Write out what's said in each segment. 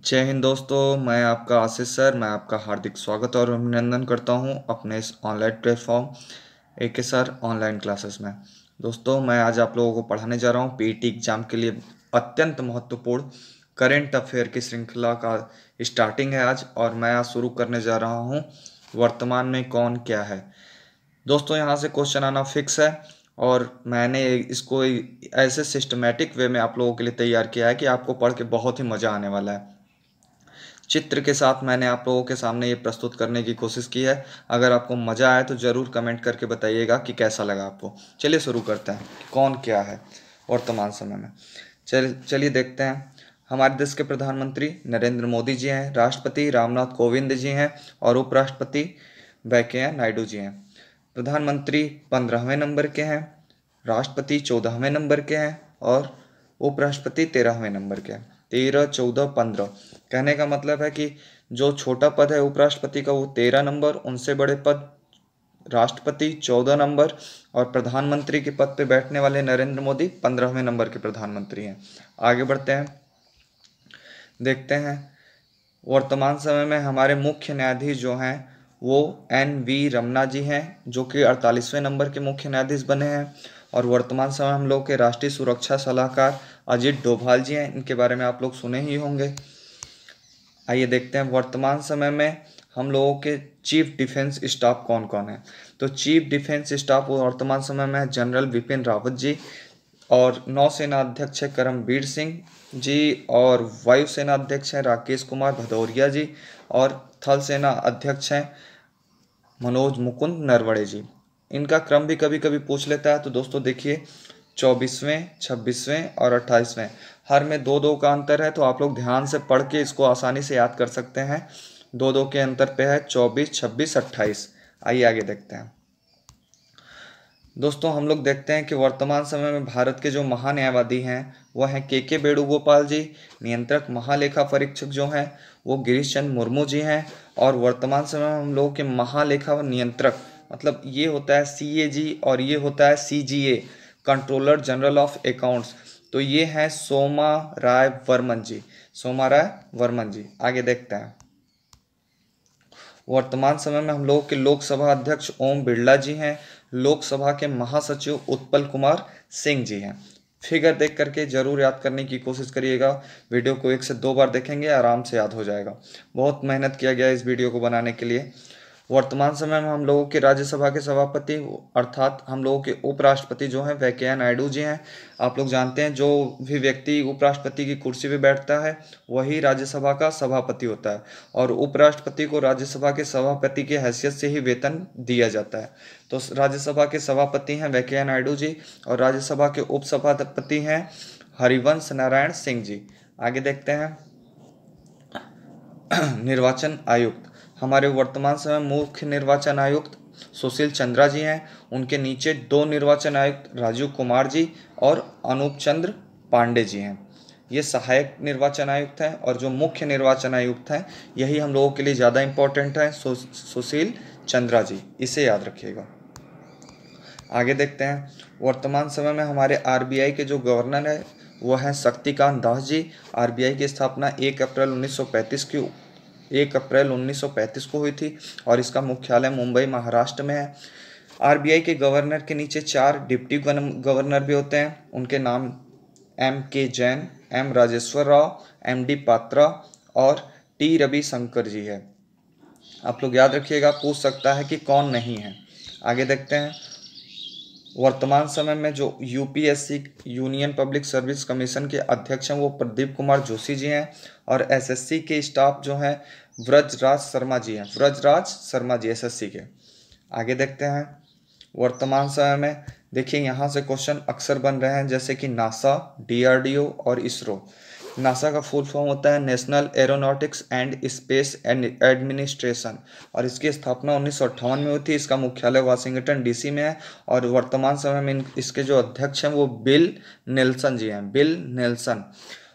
जय हिंद दोस्तों, मैं आपका आशीष सर। मैं आपका हार्दिक स्वागत और अभिनंदन करता हूं अपने इस ऑनलाइन प्लेटफॉर्म एके सर ऑनलाइन क्लासेस में। दोस्तों, मैं आज आप लोगों को पढ़ाने जा रहा हूं पीईटी एग्जाम के लिए अत्यंत महत्वपूर्ण करेंट अफेयर की श्रृंखला का स्टार्टिंग है आज। और मैं आज शुरू करने जा रहा हूं वर्तमान में कौन क्या है। दोस्तों, यहाँ से क्वेश्चन आना फिक्स है और मैंने इसको ऐसे सिस्टमेटिक वे में आप लोगों के लिए तैयार किया है कि आपको पढ़ के बहुत ही मज़ा आने वाला है। चित्र के साथ मैंने आप लोगों के सामने ये प्रस्तुत करने की कोशिश की है। अगर आपको मज़ा आए तो ज़रूर कमेंट करके बताइएगा कि कैसा लगा आपको। चलिए शुरू करते हैं कि कौन क्या है वर्तमान समय में। चलिए देखते हैं। हमारे देश के प्रधानमंत्री नरेंद्र मोदी जी हैं, राष्ट्रपति रामनाथ कोविंद जी हैं और उपराष्ट्रपति वेंकैया नायडू जी हैं। प्रधानमंत्री 15वें नंबर के हैं, राष्ट्रपति 14वें नंबर के हैं और उपराष्ट्रपति 13वें नंबर के हैं। 13, 14, 15 कहने का मतलब है कि जो छोटा पद है उपराष्ट्रपति का वो 13 नंबर, उनसे बड़े पद राष्ट्रपति 14 नंबर और प्रधानमंत्री के पद पे बैठने वाले नरेंद्र मोदी 15वें नंबर के प्रधानमंत्री हैं। आगे बढ़ते हैं, देखते हैं। वर्तमान समय में हमारे मुख्य न्यायाधीश जो हैं वो एन.वी. रमन्ना जी हैं, जो कि 48वें नंबर के मुख्य न्यायाधीश बने हैं। और वर्तमान समय हम लोग के राष्ट्रीय सुरक्षा सलाहकार अजीत डोभाल जी हैं, इनके बारे में आप लोग सुने ही होंगे। आइए देखते हैं वर्तमान समय में हम लोगों के चीफ डिफेंस स्टाफ कौन कौन है। तो चीफ डिफेंस स्टाफ वर्तमान समय में जनरल विपिन रावत जी और नौसेना अध्यक्ष है करमबीर सिंह जी और वायुसेना अध्यक्ष हैं राकेश कुमार भदौरिया जी और थल सेना अध्यक्ष हैं मनोज मुकुंद नरवणे जी। इनका क्रम भी कभी कभी पूछ लेता है। तो दोस्तों देखिए, 24वें, 26वें और 28वें, हर में दो दो का अंतर है। तो आप लोग ध्यान से पढ़ के इसको आसानी से याद कर सकते हैं। दो दो के अंतर पे है 24, 26, 28। आइए आगे देखते हैं। दोस्तों, हम लोग देखते हैं कि वर्तमान समय में भारत के जो महान्यायवादी हैं वह हैं के वेणुगोपाल जी। नियंत्रक महालेखा परीक्षक जो हैं वो गिरीश चंद्र मुर्मू जी हैं। और वर्तमान समय में हम लोगों के महालेखा नियंत्रक मतलब ये होता है CAG और ये होता है CGA, controller general of accounts. तो ये हैं सोमा राय वर्मन जी। सोमा राय वर्मन जी। आगे देखते हैं। वर्तमान समय में हम लोगों के लोकसभा अध्यक्ष ओम बिरला जी हैं। लोकसभा के महासचिव उत्पल कुमार सिंह जी हैं। फिगर देख करके जरूर याद करने की कोशिश करिएगा। वीडियो को 1 से 2 बार देखेंगे, आराम से याद हो जाएगा। बहुत मेहनत किया गया इस वीडियो को बनाने के लिए। वर्तमान समय में हम लोगों के राज्यसभा के सभापति अर्थात हम लोगों के उपराष्ट्रपति जो हैं वेंकैया नायडू जी हैं। आप लोग जानते हैं जो भी व्यक्ति उपराष्ट्रपति की कुर्सी पे बैठता है वही राज्यसभा का सभापति होता है और उपराष्ट्रपति को राज्यसभा के सभापति की हैसियत से ही वेतन दिया जाता है। तो राज्यसभा के सभापति हैं वेंकैया नायडू जी और राज्यसभा के उपसभापति हैं हरिवंश नारायण सिंह जी। आगे देखते हैं। निर्वाचन आयुक्त, हमारे वर्तमान समय मुख्य निर्वाचन आयुक्त सुशील चंद्रा जी हैं। उनके नीचे 2 निर्वाचन आयुक्त राजीव कुमार जी और अनूप चंद्र पांडे जी हैं। ये सहायक निर्वाचन आयुक्त हैं और जो मुख्य निर्वाचन आयुक्त हैं यही हम लोगों के लिए ज़्यादा इम्पोर्टेंट है, सुशील चंद्रा जी, इसे याद रखिएगा। आगे देखते हैं। वर्तमान समय में हमारे RBI के जो गवर्नर है वो हैं शक्तिकांत दास जी। RBI की स्थापना 1 अप्रैल 1935 को हुई थी और इसका मुख्यालय मुंबई महाराष्ट्र में है। RBI के गवर्नर के नीचे 4 डिप्टी गवर्नर भी होते हैं। उनके नाम M.K. Jain, M. Rajeshwar Rao, M.D. Patra और T. रविशंकर जी है। आप लोग याद रखिएगा, पूछ सकता है कि कौन नहीं है। आगे देखते हैं। वर्तमान समय में जो UPSC union public service commission के अध्यक्ष हैं वो प्रदीप कुमार जोशी जी हैं और SSC के स्टाफ जो हैं व्रजराज शर्मा जी हैं। व्रजराज शर्मा जी SSC के। आगे देखते हैं। वर्तमान समय में देखिए, यहाँ से क्वेश्चन अक्सर बन रहे हैं जैसे कि नासा, DRDO और इसरो। नासा का फुल फॉर्म होता है national aeronautics and space administration और इसकी स्थापना 1958 में हुई थी। इसका मुख्यालय वाशिंगटन DC में है और वर्तमान समय में इसके जो अध्यक्ष हैं वो बिल नेल्सन जी हैं, बिल नेल्सन।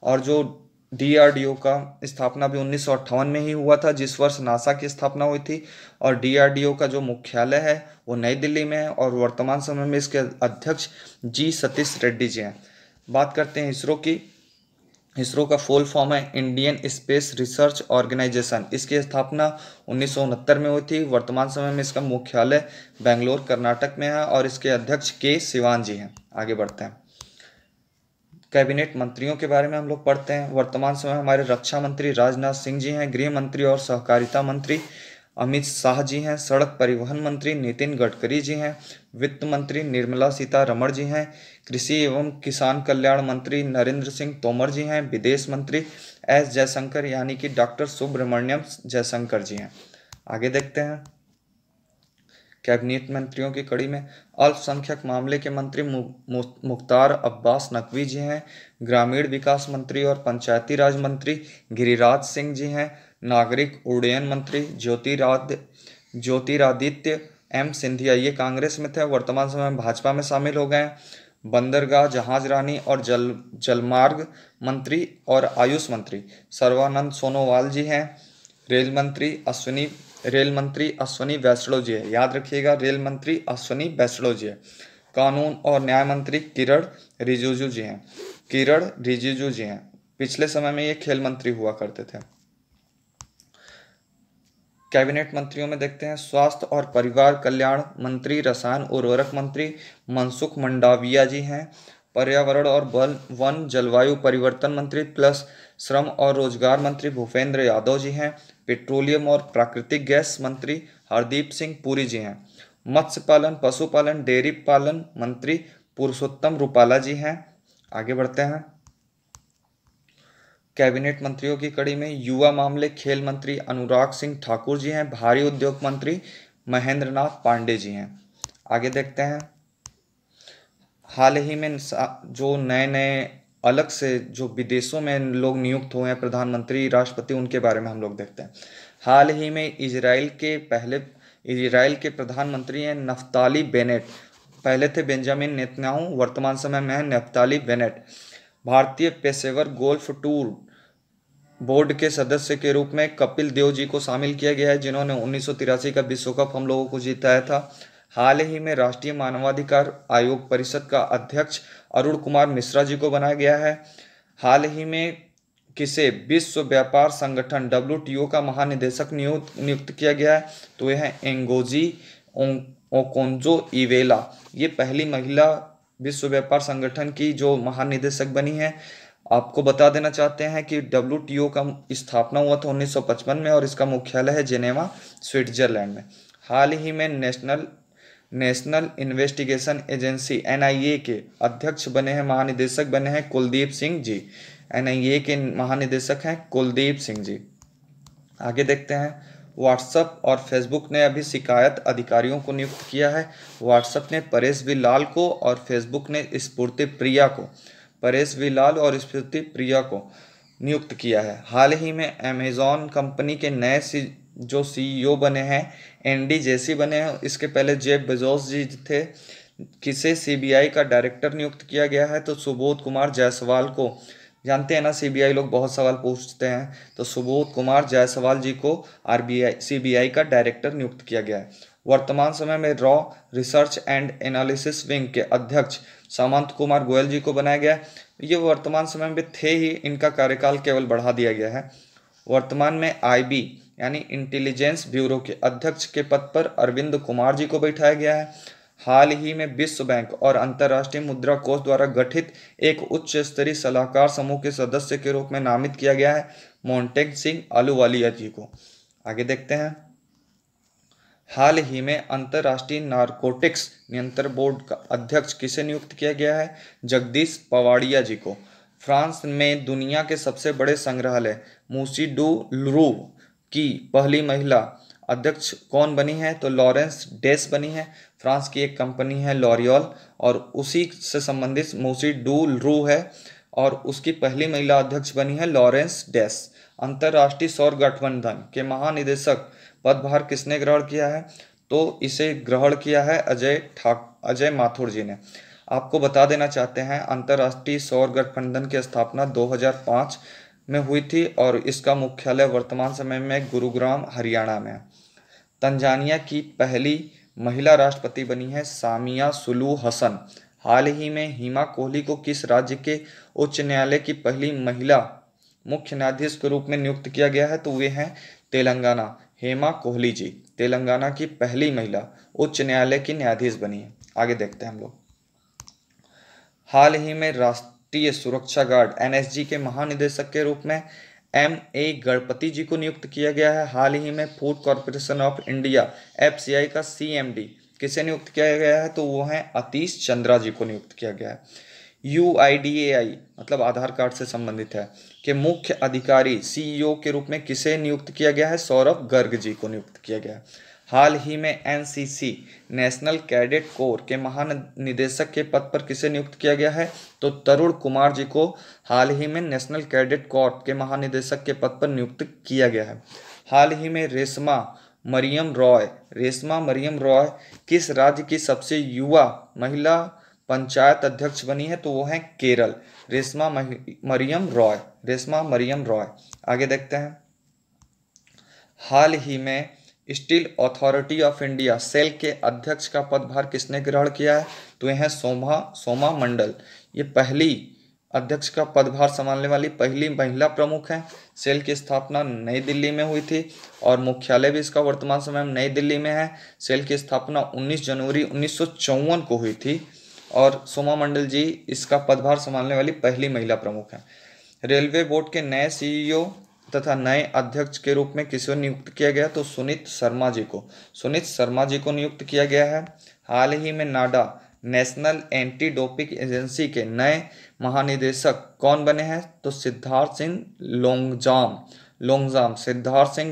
और जो DRDO का स्थापना भी 1958 में ही हुआ था, जिस वर्ष नासा की स्थापना हुई थी। और DRDO का जो मुख्यालय है वो नई दिल्ली में है और वर्तमान समय में इसके अध्यक्ष G. सतीश रेड्डी जी हैं। बात करते हैं इसरो की। इसरो का फुल फॉर्म है इंडियन स्पेस रिसर्च ऑर्गेनाइजेशन। इसकी स्थापना 1969 में हुई थी। वर्तमान समय में इसका मुख्यालय बेंगलोर कर्नाटक में है और इसके अध्यक्ष के सिवान जी हैं। आगे बढ़ते हैं, कैबिनेट मंत्रियों के बारे में हम लोग पढ़ते हैं। वर्तमान समय हमारे रक्षा मंत्री राजनाथ सिंह जी हैं। गृह मंत्री और सहकारिता मंत्री अमित शाह जी हैं। सड़क परिवहन मंत्री नितिन गडकरी जी हैं। वित्त मंत्री निर्मला सीतारमण जी हैं। कृषि एवं किसान कल्याण मंत्री नरेंद्र सिंह तोमर जी हैं। विदेश मंत्री एस जयशंकर यानी कि डॉक्टर सुब्रमण्यम जयशंकर जी हैं। आगे देखते हैं, कैबिनेट मंत्रियों की कड़ी में अल्पसंख्यक मामले के मंत्री मुख्तार अब्बास नकवी जी हैं। ग्रामीण विकास मंत्री और पंचायती राज मंत्री गिरिराज सिंह जी हैं। नागरिक उड्डयन मंत्री ज्योतिरादित्य एम सिंधिया, ये कांग्रेस में थे, वर्तमान समय में भाजपा में शामिल हो गए हैं। बंदरगाह जहाज रानी और जलमार्ग मंत्री और आयुष मंत्री सर्बानंद सोनोवाल जी हैं। रेल मंत्री अश्विनी वैष्णव जी है, याद रखिएगा, रेल मंत्री अश्विनी वैष्णव जी है। कानून और न्याय मंत्री किरण रिजिजू जी हैं। पिछले समय में ये खेल मंत्री हुआ करते थे। कैबिनेट मंत्रियों में देखते हैं, स्वास्थ्य और परिवार कल्याण मंत्री रसायन उर्वरक मंत्री मनसुख मंडाविया जी हैं। पर्यावरण और वन जलवायु परिवर्तन मंत्री प्लस श्रम और रोजगार मंत्री भूपेंद्र यादव जी हैं। पेट्रोलियम और प्राकृतिक गैस मंत्री हरदीप सिंह पुरी जी हैं। मत्स्य पालन पशुपालन डेयरी पालन मंत्री पुरुषोत्तम रूपाला जी हैं। आगे बढ़ते हैं, कैबिनेट मंत्रियों की कड़ी में युवा मामले खेल मंत्री अनुराग सिंह ठाकुर जी हैं। भारी उद्योग मंत्री महेंद्र नाथ पांडे जी हैं। आगे देखते हैं, हाल ही में जो नए नए अलग से जो विदेशों में लोग नियुक्त हुए हैं प्रधानमंत्री राष्ट्रपति, उनके बारे में हम लोग देखते हैं। हाल ही में इजराइल के प्रधानमंत्री हैं नफ्ताली बेनेट। पहले थे बेंजामिन नेतन्याहू, वर्तमान समय में है नफ्ताली बेनेट। भारतीय पेशेवर गोल्फ टूर बोर्ड के सदस्य के रूप में कपिल देव जी को शामिल किया गया है, जिन्होंने 1983 का विश्व कप हम लोगों को जीताया था। हाल ही में राष्ट्रीय मानवाधिकार आयोग परिषद का अध्यक्ष अरुण कुमार मिश्रा जी को बनाया गया है। हाल ही में किसे विश्व व्यापार संगठन WTO का महानिदेशक नियुक्त किया गया है, तो यह है एंगोजी ओकोंजो इवेला। ये पहली महिला विश्व व्यापार संगठन की जो महानिदेशक बनी है। आपको बता देना चाहते हैं कि WTO का स्थापना हुआ था 1955 में और इसका मुख्यालय है जेनेवा, स्विट्जरलैंड में। हाल ही में नेशनल इन्वेस्टिगेशन एजेंसी NIA के अध्यक्ष बने हैं, महानिदेशक बने हैं कुलदीप सिंह जी। NIA के महानिदेशक हैं कुलदीप सिंह जी। आगे देखते हैं, व्हाट्सएप और फेसबुक ने अभी शिकायत अधिकारियों को नियुक्त किया है। व्हाट्सएप ने परेश वी लाल को और फेसबुक ने स्फूर्ति प्रिया को नियुक्त किया है। हाल ही में अमेजॉन कंपनी के नए जो CEO बने हैं एंडी जेसी बने हैं। इसके पहले जेफ बेजोस जी थे। किसे CBI का डायरेक्टर नियुक्त किया गया है, तो सुबोध कुमार जायसवाल को, जानते हैं ना CBI लोग बहुत सवाल पूछते हैं, तो सुबोध कुमार जायसवाल जी को CBI का डायरेक्टर नियुक्त किया गया है। वर्तमान समय में raw research and analysis wing के अध्यक्ष सामंत कुमार गोयल जी को बनाया गया है। ये वर्तमान समय में थे ही, इनका कार्यकाल केवल बढ़ा दिया गया है। वर्तमान में IB यानी इंटेलिजेंस ब्यूरो के अध्यक्ष के पद पर अरविंद कुमार जी को बैठाया गया है। हाल ही में विश्व बैंक और अंतर्राष्ट्रीय मुद्रा कोष द्वारा गठित एक उच्च स्तरीय सलाहकार समूह के सदस्य के रूप में नामित किया गया है मोन्टेग सिंह अहलूवालिया जी को। आगे देखते हैं, हाल ही में अंतर्राष्ट्रीय नारकोटिक्स नियंत्रण बोर्ड का अध्यक्ष किसे नियुक्त किया गया है, जगदीश पवाड़िया जी को। फ्रांस में दुनिया के सबसे बड़े संग्रहालय मूसी डू लूव्र की पहली महिला अध्यक्ष कौन बनी है, तो लॉरेंस डेस बनी है। फ्रांस की एक कंपनी है लॉरियल और उसी से संबंधित मूसी डू लूव्र है और उसकी पहली महिला अध्यक्ष बनी है लॉरेंस डेस। अंतर्राष्ट्रीय सौर गठबंधन के महानिदेशक पदभार किसने ग्रहण किया है, तो इसे ग्रहण किया है अजय माथुर जी ने। आपको बता देना चाहते हैं, अंतर्राष्ट्रीय सौर गठबंधन की स्थापना 2005 में हुई थी और इसका मुख्यालय वर्तमान समय में गुरुग्राम हरियाणा में है। तंजानिया की पहली महिला राष्ट्रपति बनी है सामिया सुलू हसन। हाल ही में हेमा कोहली को किस राज्य के उच्च न्यायालय की पहली महिला मुख्य न्यायाधीश के रूप में नियुक्त किया गया है? तो वे हैं तेलंगाना। हेमा कोहली जी तेलंगाना की पहली महिला उच्च न्यायालय की न्यायाधीश बनी है। आगे देखते हैं हम लोग। हाल ही में राष्ट्रीय सुरक्षा गार्ड एनएसजी के महानिदेशक के रूप में ए गणपति जी को नियुक्त किया गया है। हाल ही में food corporation of India FCI का सीएमडी किसे नियुक्त किया गया है? तो वो हैं अतीश चंद्रा जी को नियुक्त किया गया है। यूआईडीएआई मतलब आधार कार्ड से संबंधित है कि मुख्य अधिकारी सीईओ के रूप में किसे नियुक्त किया गया है? सौरभ गर्ग जी को नियुक्त किया गया है। हाल ही में एनसीसी नेशनल कैडेट कोर के महानिदेशक के पद पर किसे नियुक्त किया गया है? तो तरुण कुमार जी को हाल ही में नेशनल कैडेट कोर के महानिदेशक के पद पर नियुक्त किया गया है। हाल ही में रेशमा मरियम रॉय किस राज्य की सबसे युवा महिला पंचायत अध्यक्ष बनी है? तो वो है केरल। रेशमा मरियम रॉय। आगे देखते हैं। हाल ही में Steel Authority of India SAIL के अध्यक्ष का पदभार किसने ग्रहण किया है? तो यह है सोमा मंडल। ये पहली अध्यक्ष का पदभार संभालने वाली पहली महिला प्रमुख हैं। सेल की स्थापना नई दिल्ली में हुई थी और मुख्यालय भी इसका वर्तमान समय में नई दिल्ली में है। सेल की स्थापना 19 जनवरी 1954 को हुई थी और सोमा मंडल जी इसका पदभार संभालने वाली पहली महिला प्रमुख हैं। रेलवे बोर्ड के नए सीईओ तथा नए अध्यक्ष के रूप में किसे नियुक्त किया गया? तो सुनीत शर्मा जी को नियुक्त किया गया है। हाल ही में नाडा नेशनल एंटी डोपिंग एजेंसी के नए महानिदेशक कौन बने हैं? तो सिद्धार्थ सिंह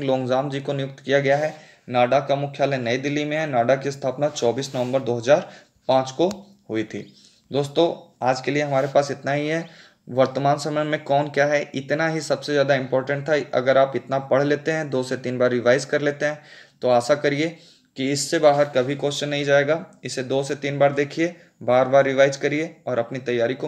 लोंगजाम जी को नियुक्त किया गया है। नाडा का मुख्यालय नई दिल्ली में है। नाडा की स्थापना 24 नवंबर 2005 को हुई थी। दोस्तों आज के लिए हमारे पास इतना ही है। वर्तमान समय में कौन क्या है इतना ही सबसे ज़्यादा इम्पोर्टेंट था। अगर आप इतना पढ़ लेते हैं, 2 से 3 बार रिवाइज कर लेते हैं, तो आशा करिए कि इससे बाहर कभी क्वेश्चन नहीं जाएगा। इसे 2 से 3 बार देखिए, बार बार रिवाइज करिए और अपनी तैयारी को